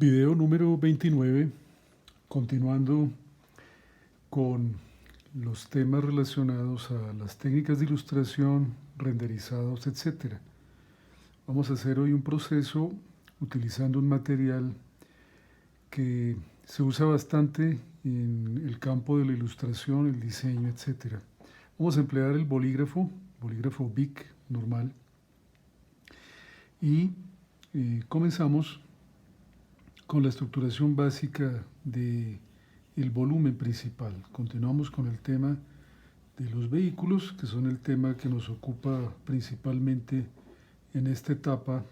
Video número 29, continuando con los temas relacionados a las técnicas de ilustración, renderizados, etc. Vamos a hacer hoy un proceso utilizando un material que se usa bastante en el campo de la ilustración, el diseño, etc. Vamos a emplear el bolígrafo Bic normal y comenzamos con la estructuración básica del volumen principal. Continuamos con el tema de los vehículos, que son el tema que nos ocupa principalmente en esta etapa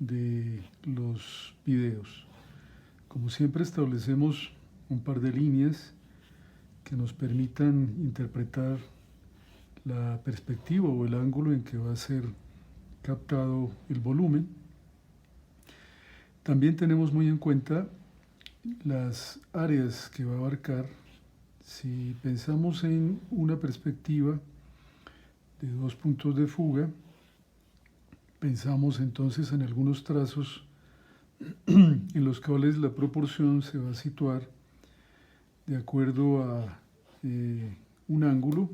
de los videos. Como siempre, establecemos un par de líneas que nos permitan interpretar la perspectiva o el ángulo en que va a ser captado el volumen. También tenemos muy en cuenta las áreas que va a abarcar. Si pensamos en una perspectiva de dos puntos de fuga, pensamos entonces en algunos trazos en los cuales la proporción se va a situar de acuerdo a un ángulo,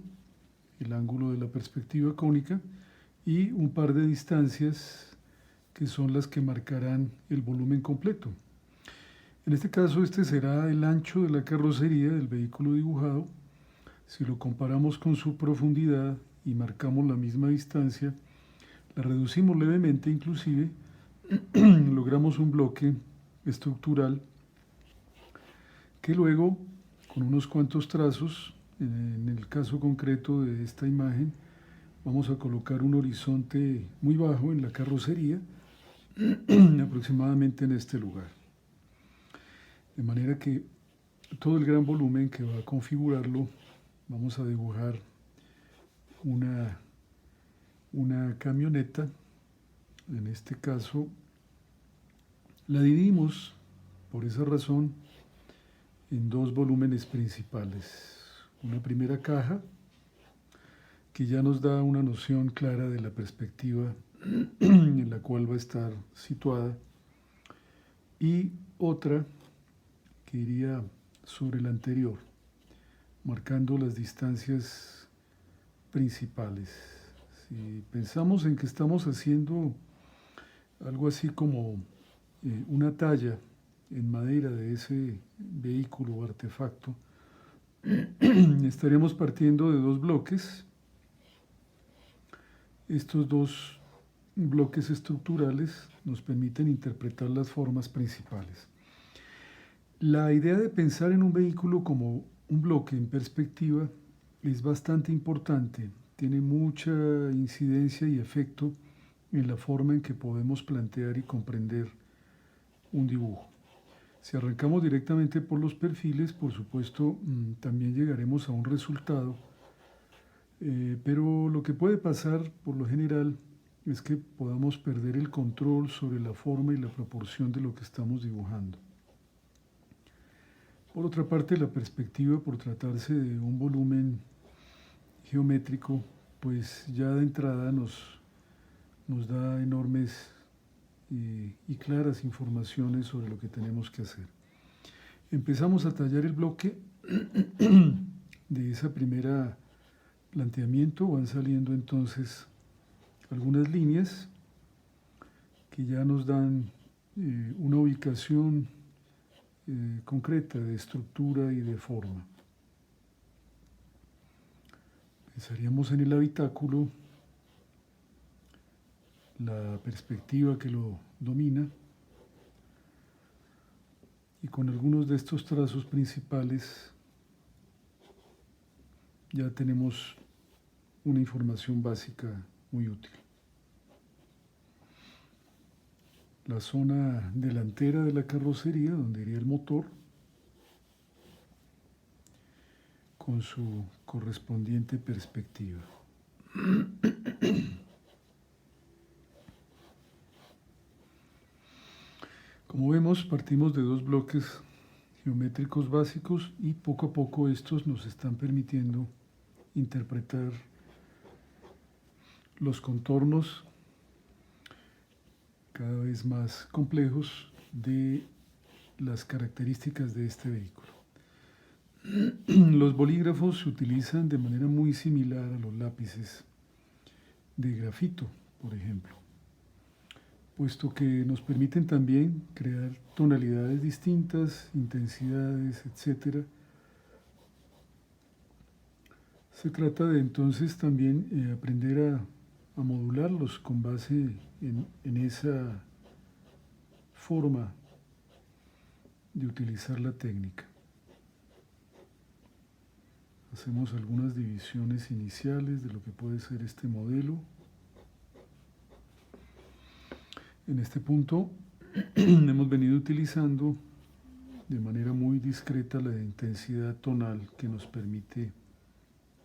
el ángulo de la perspectiva cónica, y un par de distancias que son las que marcarán el volumen completo. En este caso, este será el ancho de la carrocería del vehículo dibujado. Si lo comparamos con su profundidad y marcamos la misma distancia, la reducimos levemente, inclusive logramos un bloque estructural que luego, con unos cuantos trazos, en el caso concreto de esta imagen, vamos a colocar un horizonte muy bajo en la carrocería, aproximadamente en este lugar. De manera que todo el gran volumen que va a configurarlo, vamos a dibujar una camioneta. En este caso, la dividimos por esa razón en dos volúmenes principales. Una primera caja, que ya nos da una noción clara de la perspectiva en la cual va a estar situada, y otra que iría sobre la anterior, marcando las distancias principales. Si pensamos en que estamos haciendo algo así como una talla en madera de ese vehículo o artefacto, estaríamos partiendo de dos bloques. Estos dos bloques estructurales nos permiten interpretar las formas principales. La idea de pensar en un vehículo como un bloque en perspectiva es bastante importante, tiene mucha incidencia y efecto en la forma en que podemos plantear y comprender un dibujo. Si arrancamos directamente por los perfiles, por supuesto, también llegaremos a un resultado, pero lo que puede pasar por lo general es que podamos perder el control sobre la forma y la proporción de lo que estamos dibujando. Por otra parte, la perspectiva, por tratarse de un volumen geométrico, pues ya de entrada nos da enormes y claras informaciones sobre lo que tenemos que hacer. Empezamos a tallar el bloque de esa primera planteamiento. Van saliendo entonces algunas líneas que ya nos dan una ubicación concreta de estructura y de forma. Pensaríamos en el habitáculo, la perspectiva que lo domina, y con algunos de estos trazos principales ya tenemos una información básica muy útil. La zona delantera de la carrocería, donde iría el motor, con su correspondiente perspectiva. Como vemos, partimos de dos bloques geométricos básicos y poco a poco estos nos están permitiendo interpretar los contornos cada vez más complejos de las características de este vehículo. Los bolígrafos se utilizan de manera muy similar a los lápices de grafito, por ejemplo, puesto que nos permiten también crear tonalidades distintas, intensidades, etc. Se trata de entonces también aprender a modularlos con base en esa forma de utilizar la técnica. Hacemos algunas divisiones iniciales de lo que puede ser este modelo. En este punto hemos venido utilizando de manera muy discreta la intensidad tonal que nos permite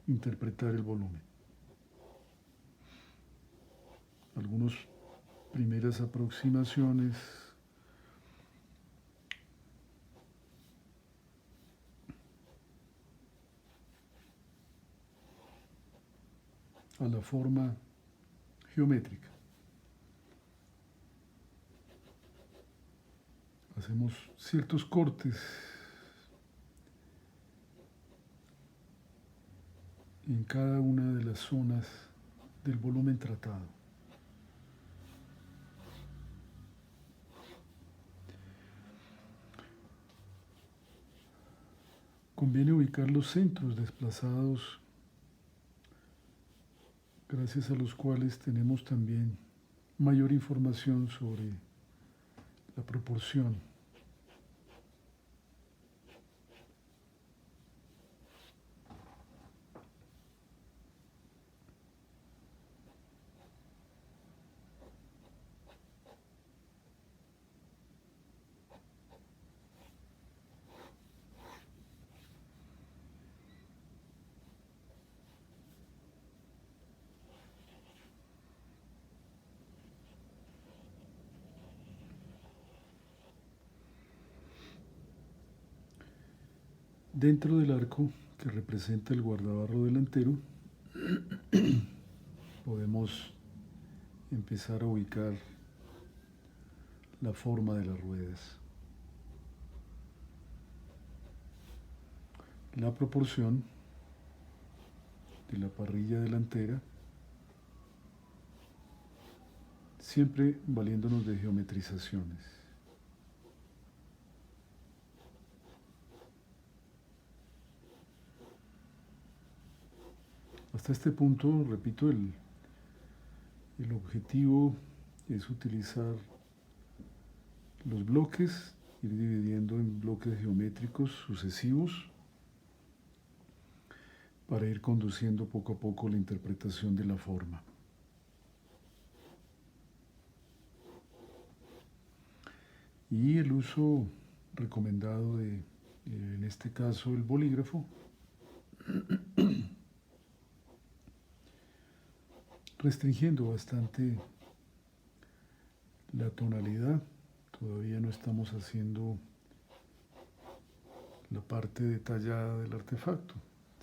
interpretar el volumen. Algunas primeras aproximaciones a la forma geométrica. Hacemos ciertos cortes en cada una de las zonas del volumen tratado. Conviene ubicar los centros desplazados, gracias a los cuales tenemos también mayor información sobre la proporción. Dentro del arco que representa el guardabarro delantero, podemos empezar a ubicar la forma de las ruedas, la proporción de la parrilla delantera, siempre valiéndonos de geometrizaciones. Hasta este punto, repito, el objetivo es utilizar los bloques, ir dividiendo en bloques geométricos sucesivos para ir conduciendo poco a poco la interpretación de la forma. Y el uso recomendado de, en este caso, el bolígrafo, restringiendo bastante la tonalidad. Todavía no estamos haciendo la parte detallada del artefacto.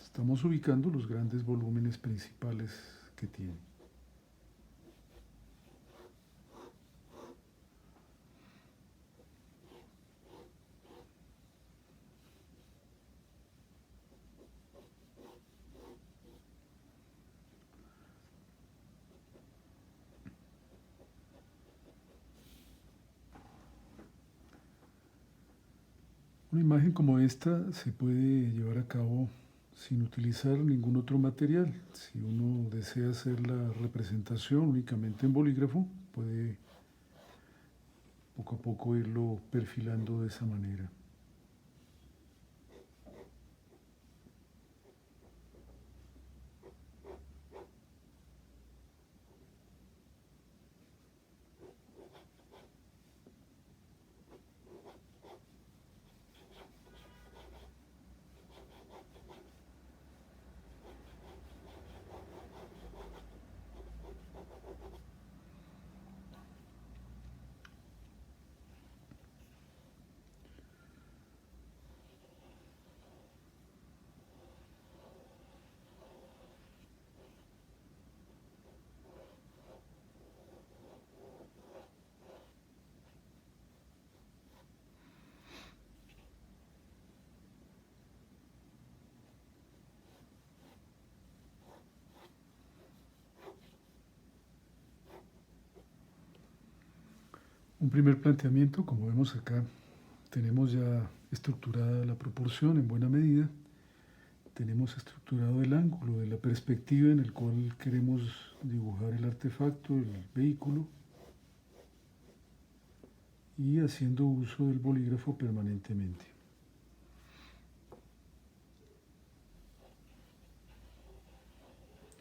Estamos ubicando los grandes volúmenes principales que tiene. Una imagen como esta se puede llevar a cabo sin utilizar ningún otro material. Si uno desea hacer la representación únicamente en bolígrafo, puede poco a poco irlo perfilando de esa manera. Un primer planteamiento, como vemos acá, tenemos ya estructurada la proporción en buena medida, tenemos estructurado el ángulo de la perspectiva en el cual queremos dibujar el artefacto, el vehículo, y haciendo uso del bolígrafo permanentemente.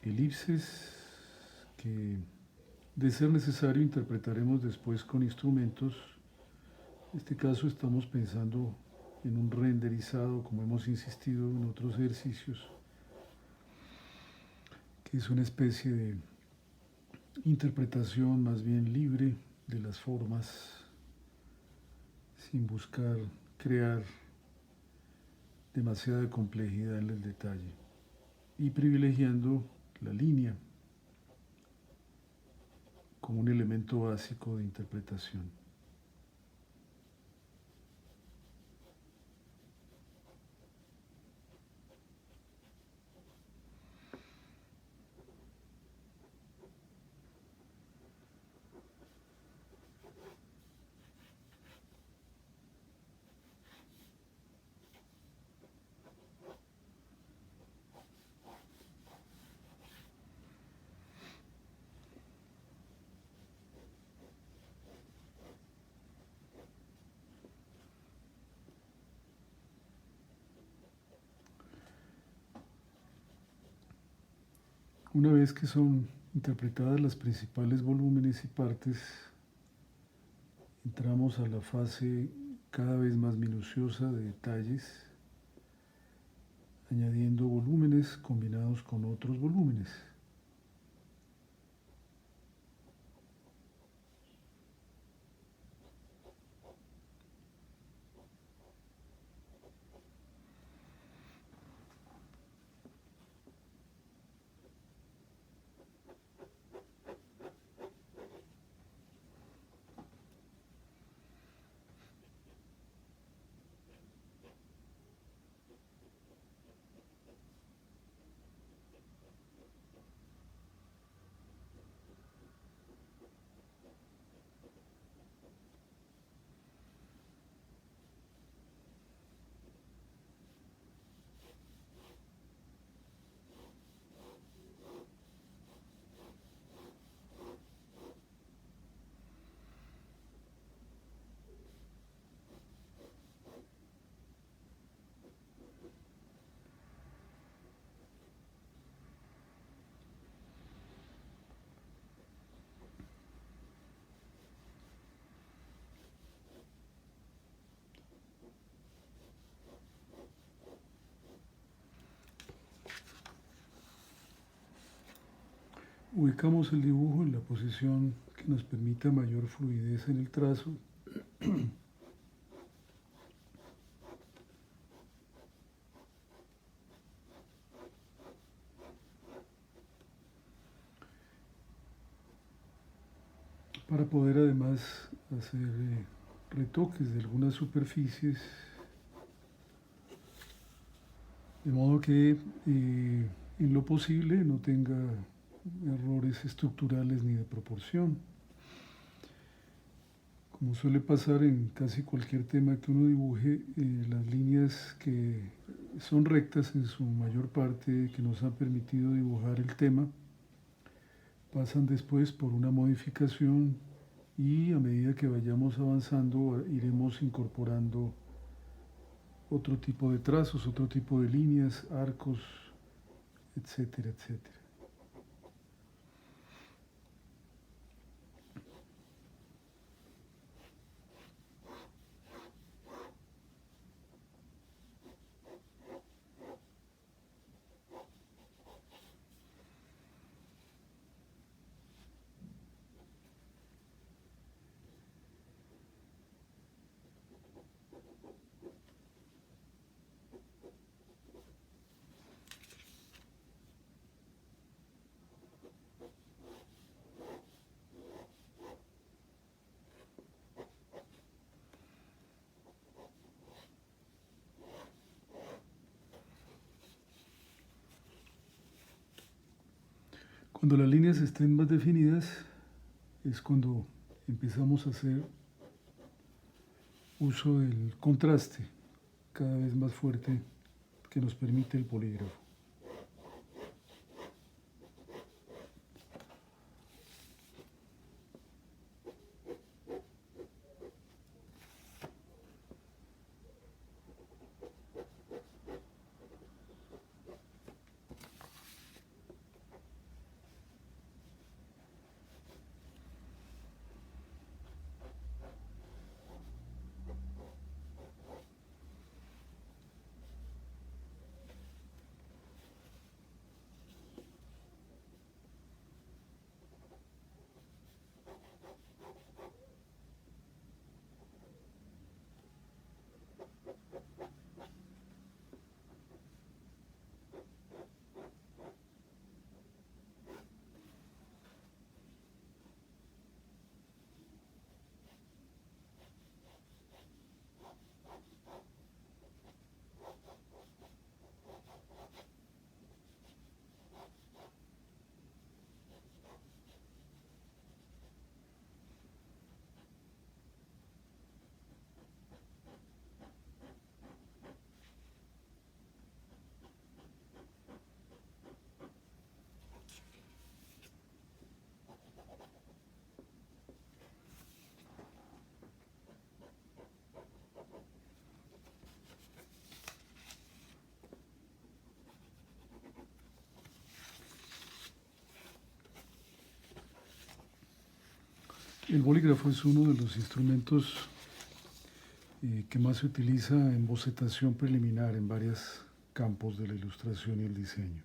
Elipses que, de ser necesario, interpretaremos después con instrumentos. En este caso estamos pensando en un renderizado, como hemos insistido en otros ejercicios, que es una especie de interpretación más bien libre de las formas, sin buscar crear demasiada complejidad en el detalle y privilegiando la línea como un elemento básico de interpretación. Una vez que son interpretadas las principales volúmenes y partes, entramos a la fase cada vez más minuciosa de detalles, añadiendo volúmenes combinados con otros volúmenes. Ubicamos el dibujo en la posición que nos permita mayor fluidez en el trazo. Para poder además hacer retoques de algunas superficies, de modo que en lo posible no tenga errores estructurales ni de proporción. Como suele pasar en casi cualquier tema que uno dibuje, las líneas que son rectas en su mayor parte, que nos han permitido dibujar el tema, pasan después por una modificación y a medida que vayamos avanzando iremos incorporando otro tipo de trazos, otro tipo de líneas, arcos, etcétera, etcétera. Cuando las líneas estén más definidas es cuando empezamos a hacer uso del contraste cada vez más fuerte que nos permite el polígrafo. El bolígrafo es uno de los instrumentos que más se utiliza en bocetación preliminar en varios campos de la ilustración y el diseño.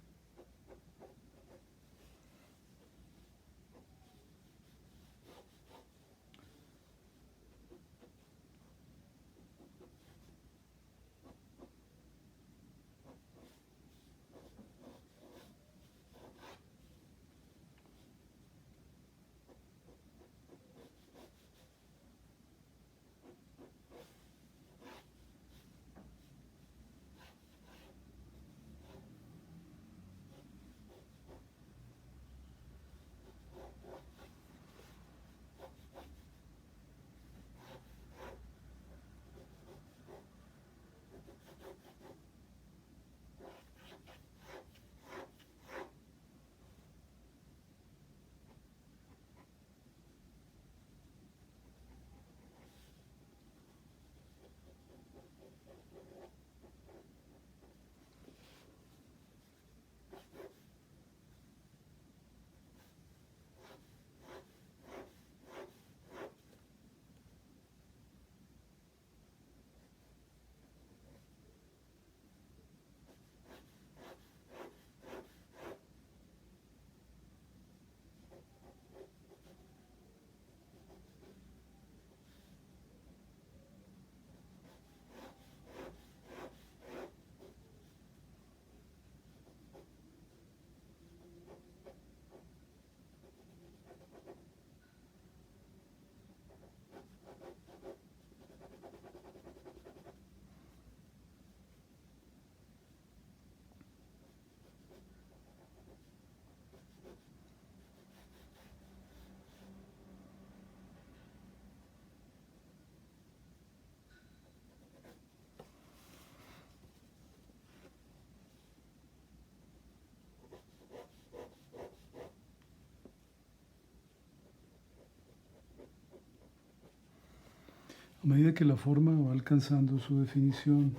A medida que la forma va alcanzando su definición,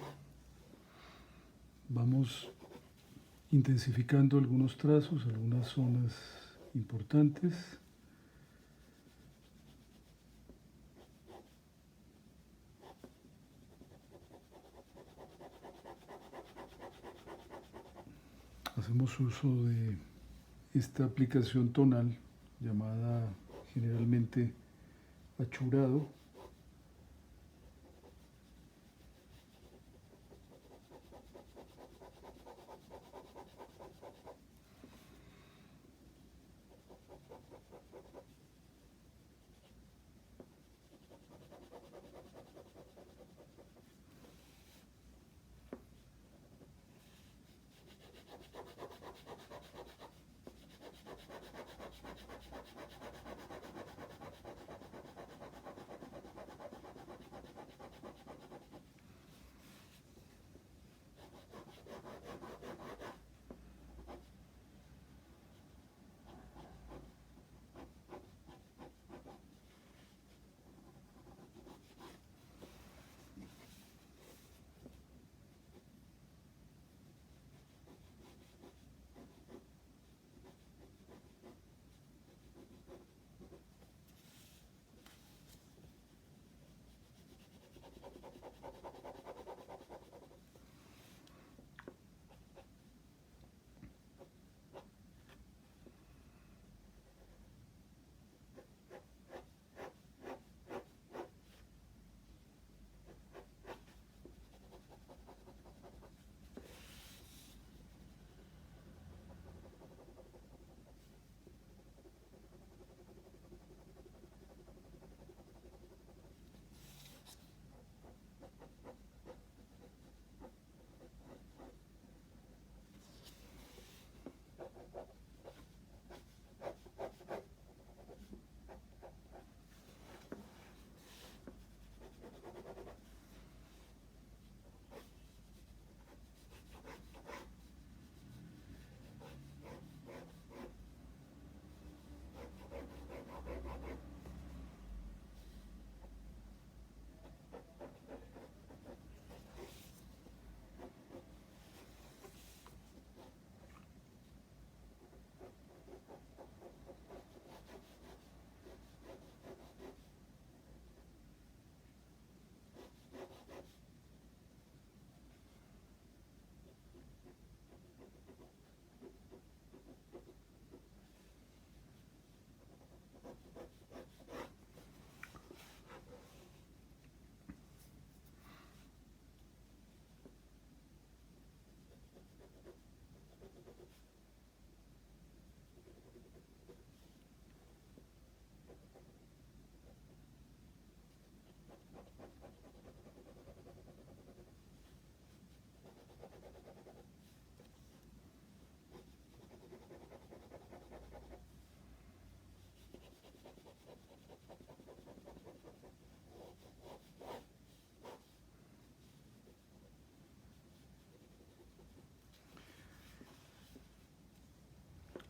vamos intensificando algunos trazos, algunas zonas importantes. Hacemos uso de esta aplicación tonal llamada generalmente achurado.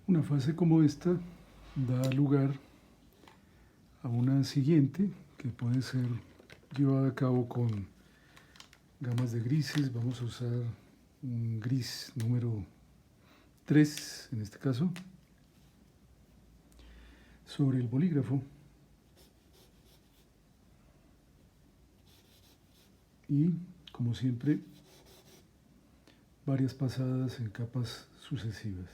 Una fase como esta da lugar a una siguiente que puede ser llevada a cabo con gamas de grises. Vamos a usar un gris número 3 en este caso sobre el bolígrafo, y como siempre varias pasadas en capas sucesivas.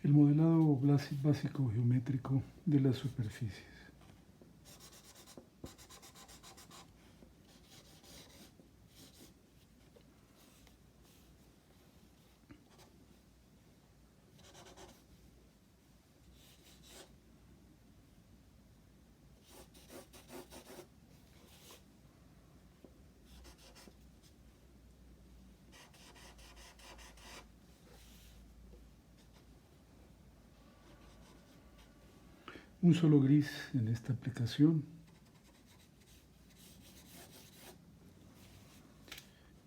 El modelado básico geométrico de las superficies. Un solo gris en esta aplicación.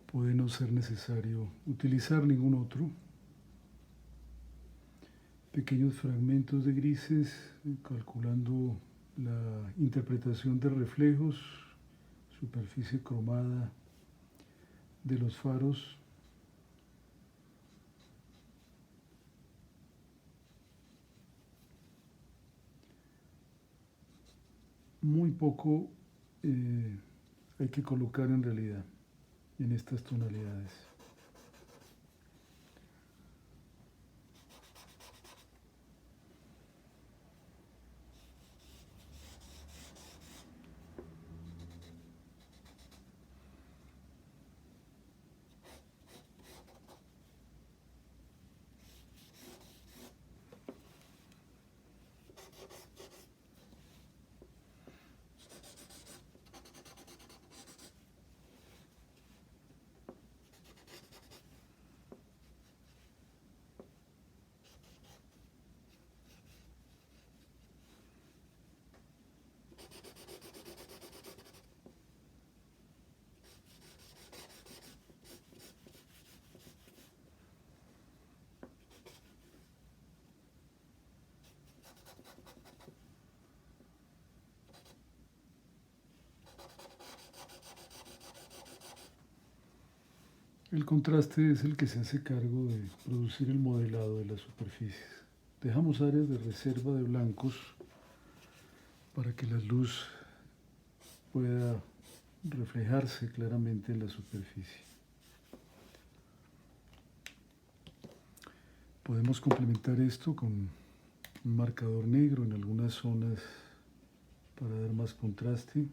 Puede no ser necesario utilizar ningún otro. Pequeños fragmentos de grises, calculando la interpretación de reflejos, superficie cromada de los faros. Muy poco hay que colocar en realidad en estas tonalidades. El contraste es el que se hace cargo de producir el modelado de las superficies. Dejamos áreas de reserva de blancos para que la luz pueda reflejarse claramente en la superficie. Podemos complementar esto con un marcador negro en algunas zonas para dar más contraste.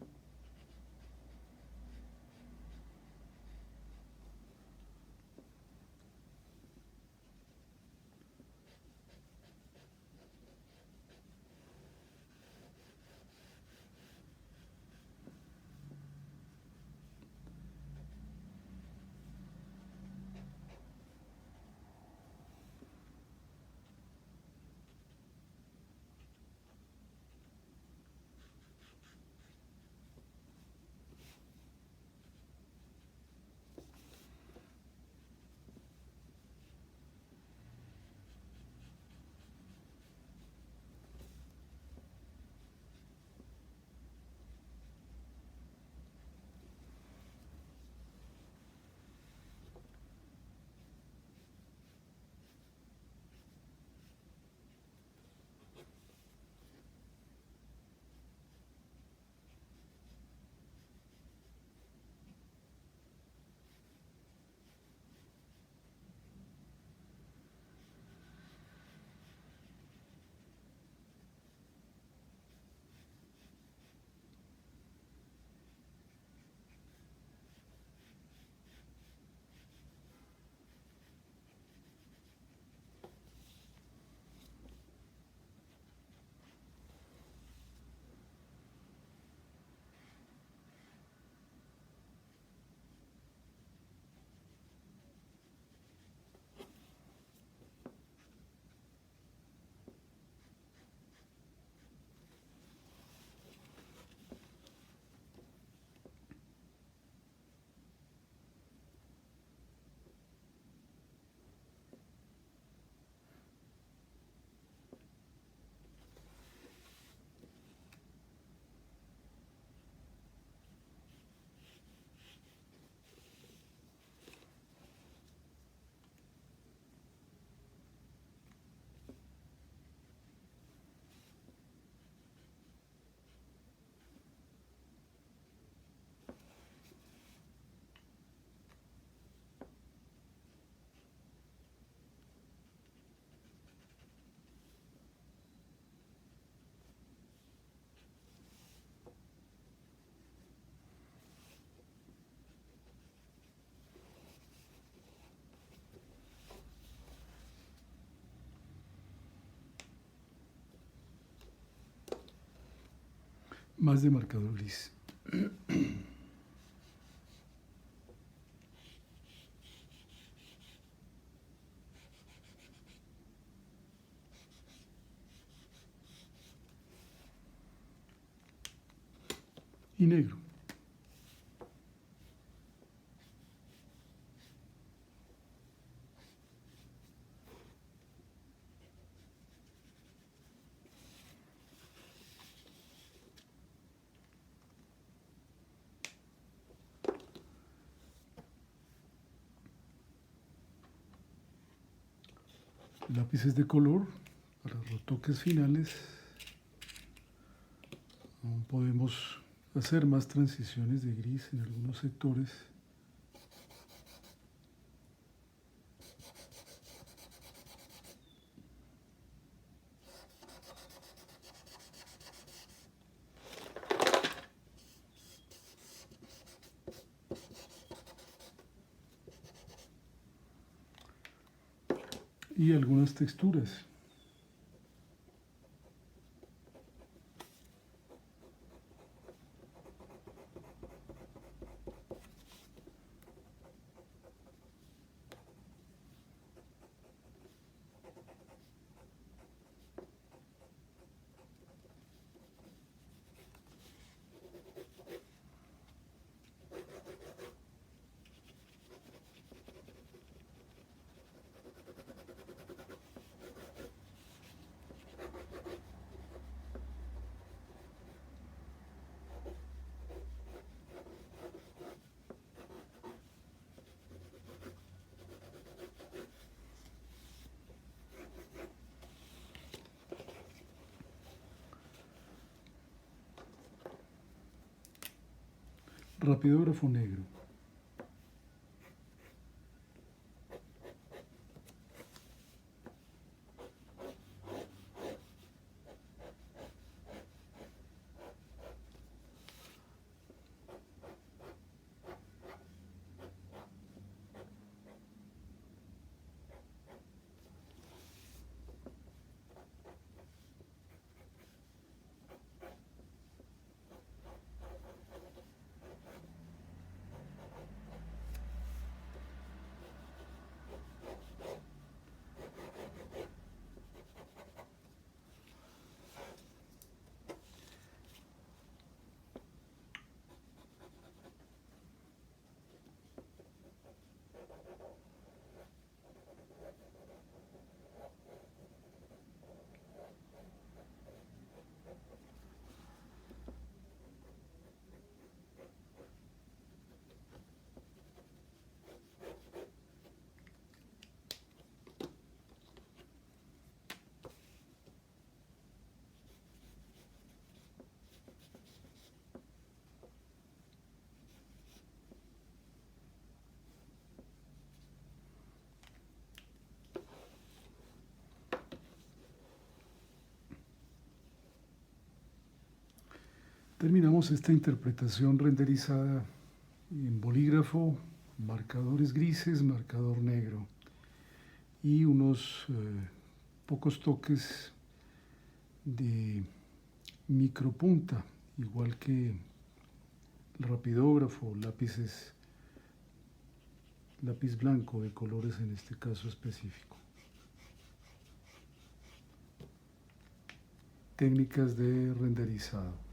más de marcador gris. Y negro. Lápices de color para los retoques finales. Aún podemos hacer más transiciones de gris en algunos sectores. Y algunas texturas. Rapidógrafo negro. Terminamos esta interpretación renderizada en bolígrafo, marcadores grises, marcador negro y unos pocos toques de micropunta, igual que el rapidógrafo, lápiz blanco de colores en este caso específico. Técnicas de renderizado.